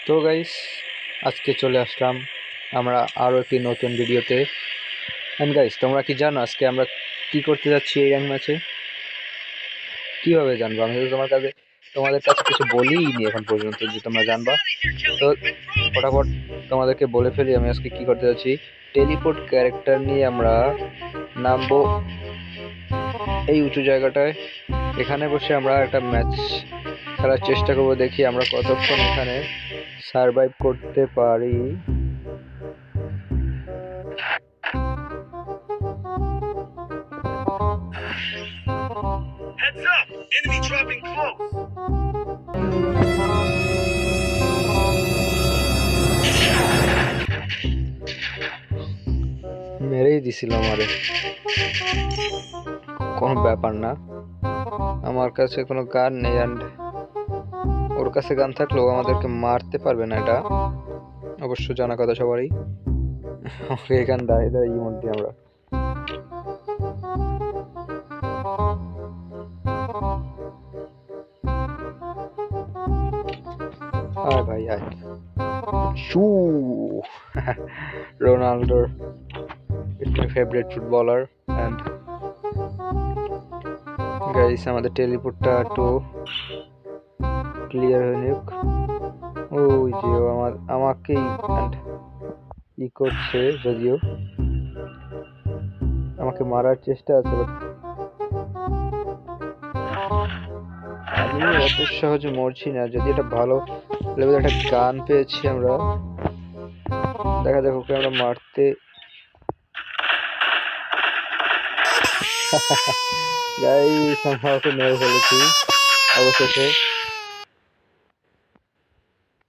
তো গাইস, আজকে চলে আসলাম আমরা আরও একটি নতুন ভিডিওতে। এন্ড গাইস, তোমরা কি জানো আজকে আমরা কি করতে যাচ্ছি এই র্যাঙ্ক ম্যাচে? কীভাবে জানবো? আমি তো তোমাদের কাছে কিছু বলিনি এখন পর্যন্ত যে তোমরা জানবা। তো ফটাফট তোমাদেরকে বলে ফেলি আমি আজকে কি করতে যাচ্ছি। টেলিপোর্ট ক্যারেক্টার নিয়ে আমরা নামবো এই উঁচু জায়গাটায়। এখানে বসে আমরা একটা ম্যাচ খেলার চেষ্টা করবো, দেখি আমরা কতক্ষণ এখানে সারভাইভ করতে পারি। Heads up! Enemy dropping close! মেরেই দিছিল আমারে, কোনো ব্যাপার না। আমার কাছে কোনো গান নেই, অ্যান্ড ওর কাছে গান থাকলেও আমাদেরকে মারতে পারবে না, এটা অবশ্য জানা কথা সবারই। ওকে এখানে দাঁড়িয়ে দাঁড়িয়ে ইমোট দিই আমরা। আয় ভাই আয়, শু Ronaldo is my favourite footballer. And guys, আমাদের টেলিপোর্টটা একটু ক্লিয়ার হয়ে নিক। ওই যে ও আমাকেই ই করছে, যদিও আমাকে মারার চেষ্টা আছে, আমি এত সহজে মরছি না। যদি এটা ভালো লেভেল একটা গান পেয়েছি আমরা, দেখা যাক ওকে আমরা মারতে। গাইস, আমরা ওকে মেরে ফেলেছি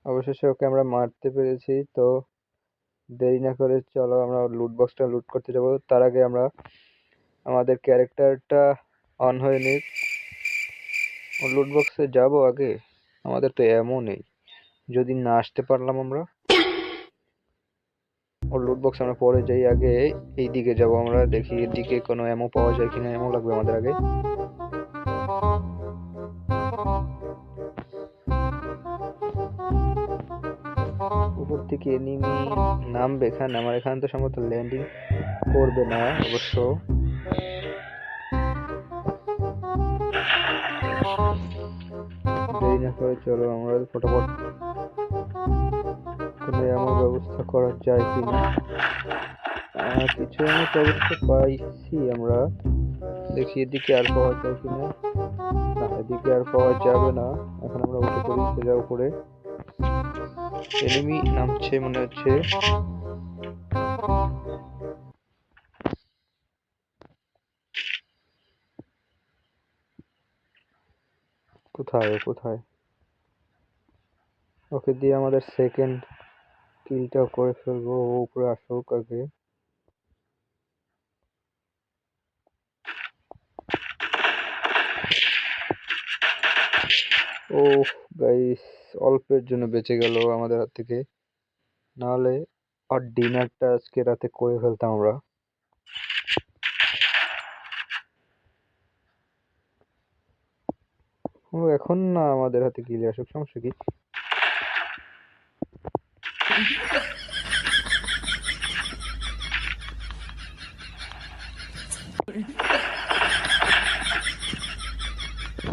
অবশেষে ওকে আমরা মারতে পেরেছি। তো দেরি না করে চলো আমরা লুট বক্সটা লুট করতে যাবো। তার আগে আমরা আমাদের ক্যারেক্টারটা অন হয়ে নিই। লুট বক্সে যাবো আগে, আমাদের তো এমন নেই। যদি না আসতে পারলাম আমরা, ওর লুট বক্স আমরা পরে যাই। আগে এই দিকে যাবো আমরা, দেখি এদিকে কোনো এমো পাওয়া যায় কিনা। এমো লাগবে আমাদের আগে। উপর থেকে এনিমি নামবে এখানে, আমার এখানে তো সম্ভবত ল্যান্ডিং করবে না অবশ্য। দেরি না করে চলো আমরা ফটাফট কোনো এমন ব্যবস্থা করা যায় কিনা। কিছু এমন ব্যবস্থা পাইছি আমরা, দেখি এদিকে আর পাওয়া যায় কিনা। না, এদিকে আর পাওয়া যাবে না। এখন আমরা উঠে পড়ি সোজা উপরে। এনিমি নামছে মনে হচ্ছে। কোথায় কোথায়? ওকে দিয়ে আমাদের সেকেন্ড কিলটা করে ফেলবো। ও উপরে আসুক আগে। ও গাইস, অল্পের জন্য বেঁচে গেল আমাদের হাত থেকে, নাহলে আর ডিনারটা আজকে রাতে করে ফেলতাম আমরা। ও এখন না আমাদের হাতে কিল আসুক, সমস্যা কি?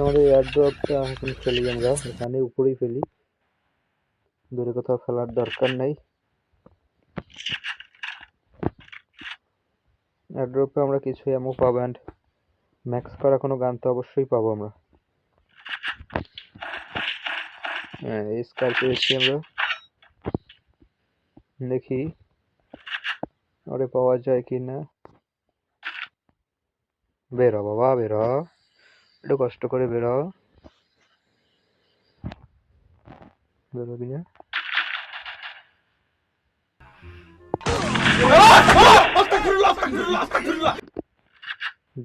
আমাদের এয়ার ড্রপটা এখন ফেলি আমরা এখানে, উপরেই ফেলি, দূরে কোথাও ফেলার দরকার নাই। এয়ার ড্রপে আমরা কিছু এমও পাবো, অ্যান্ড ম্যাক্স করা কোনো গান তো অবশ্যই পাবো আমরা। হ্যাঁ, এই স্কার পেয়েছি আমরা, দেখি ওরে পাওয়া যায় কিনা। বেরো বাবা বেরো, একটু কষ্ট করে বেরো। বেরোবি না?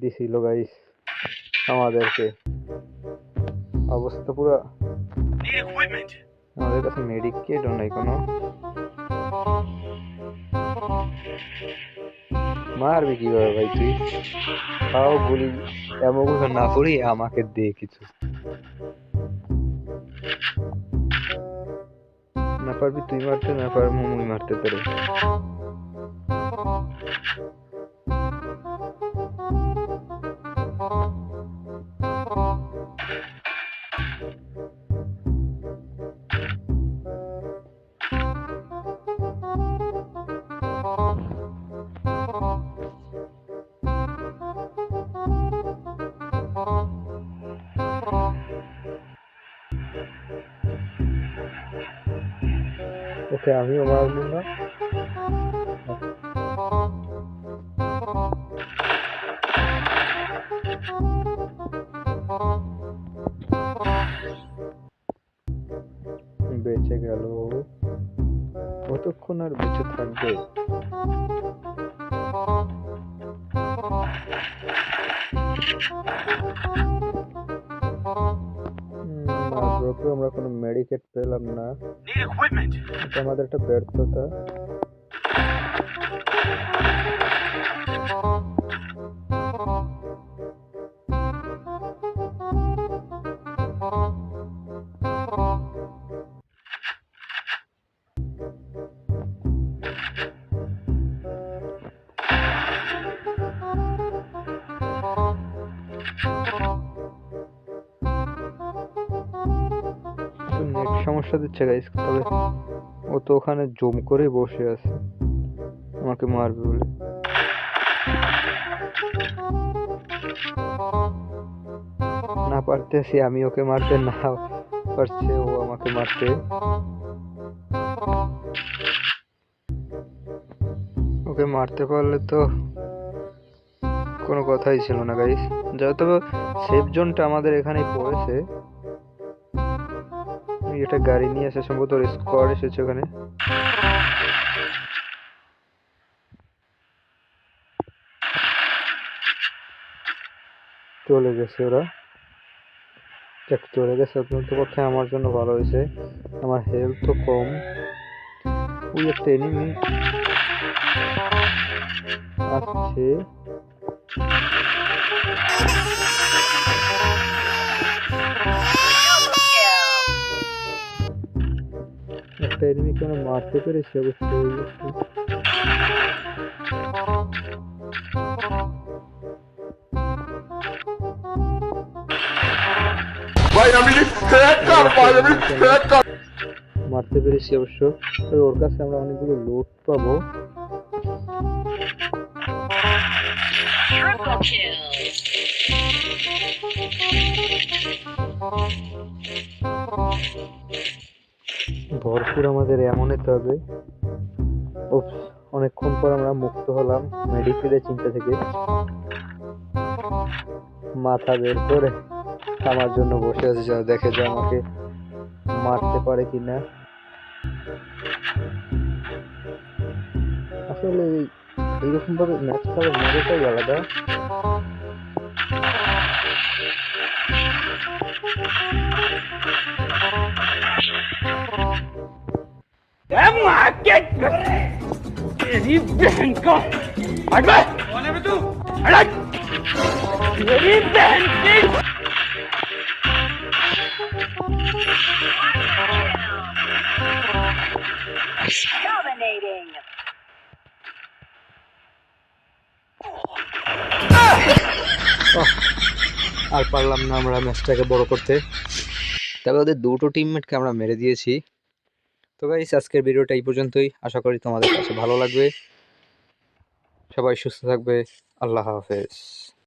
দিছিল গাইস আমাদেরকে, অবস্থা পুরো। Need equipment! আমাদের কাছে মেডিক কিটও নাই কোনো। মারবি কিভাবে ভাই তুই? তাও বলি এমন কথা না করি, আমাকে দে কিছু। না পারবি তুই মারতে, না পারবো মুই মারতে তোরে। ওকে আমিও মারবো না। বেঁচে গেল। কতক্ষণ আর বেঁচে থাকবে? মাঝপথে আমরা কোনো মেডিকেট পেলাম না, Need equipment. এটা আমাদের একটা ব্যর্থতা। নেট সমস্যা দিচ্ছে গাইস, তবে ও তো ওখানে জুম করে বসে আছে আমাকে মারবে বলে। না পারতেছি আমি ওকে মারতে, না পারছে ও আমাকে মারতে। ওকে মারতে পারলে তো কোনো কথাই ছিল না গাইস। যেহেতু সেফ জোনটা আমাদের এখানেই পড়েছে, এটা গাড়ি নিয়ে এসে সম্ভবত স্কোয়াড এসেছে ওখানে। চলে গেছে ওরা, যাক চলে গেছে। অত্যন্ত পক্ষে আমার জন্য ভালো হয়েছে, আমার হেলথ তো কম। ওই একটা এনিমি আসছে, একটা এনিমিকে আমরা মারতে পেরেছি অবশ্যই। মারতে পেরেছি অবশ্য, তবে ওর কাছে আমরা অনেকগুলো লুট পাবো। Triple kill. ভরপুর আমাদের এমন হতে হবে। উপস, অনেকক্ষণ পর আমরা মুক্ত হলাম মেডিকেলের চিন্তা থেকে। মাথা বের করে আমার জন্য বসে আছে, যা দেখে যে আমাকে মারতে পারে কিনা। আসলে এইরকম ভাবে ম্যাচ খেলার মজাটাই আলাদা। Dominating. আর পারলাম না আমরা ম্যাচটাকে বড় করতে, তবে ওদের দুটো টিমমেটকে আমরা মেরে দিয়েছি। তো গাইস, আজকের ভিডিওটা এই পর্যন্তই। আশা করি তোমাদের কাছে ভালো লাগবে। সবাই সুস্থ থাকবে। আল্লাহ হাফেজ।